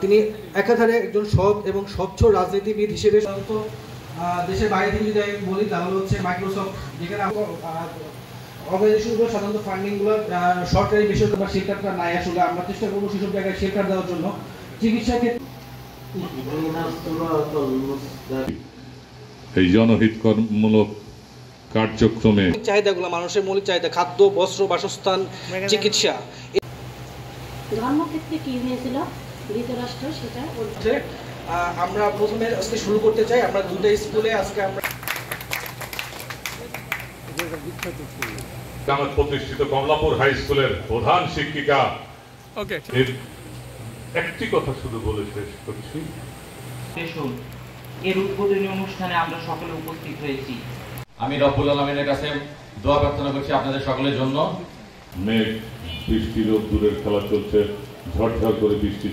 তিনি একাধারে একজন সৎ এবং স্বচ্ছ রাজনীতিবিদ হিসেবে দেশের বাইরে থেকে যদি আমি বলি তাহলে হচ্ছে মাইক্রোসফট, যেখানে অর্গানাইজেশনগুলো সাধারণত ফান্ডিংগুলো সরকারি বেসরকারি বা শেল্টারটা নাই, আসলে আমরা চেষ্টা করবো সেসব জায়গায় শেল্টার দেওয়ার জন্য। চিকিৎসা ক্ষেত্রে এই জনহিতমূলক কার্যক্রমে চাহিদাগুলো, মানুষের মৌলিক চাহিদা, খাদ্য, বস্ত্র, বাসস্থান, চিকিৎসা। ধর্মক্ষেত্রে কি হয়েছিল ধৃতরাষ্ট্র, সেটা আমরা প্রথমে আজকে শুরু করতে চাই। আমরা দুটো স্কুলে আজকে আমরা প্রতিষ্ঠিত কমলাপুর হাই স্কুলের প্রধান শিক্ষিকা একটি কথা শুধু বলে শেষ করছি। এর উদ্বোধনী অনুষ্ঠানে আমরা সকলে উপস্থিত হয়েছি। আমি রব্বুল আলামিনের কাছে দোয়া প্রার্থনা করছি আপনাদের সকলের জন্য। মেঘ বৃষ্টি রোদ দূরের খেলা চলছে, ঝড়ঝড় করে বৃষ্টি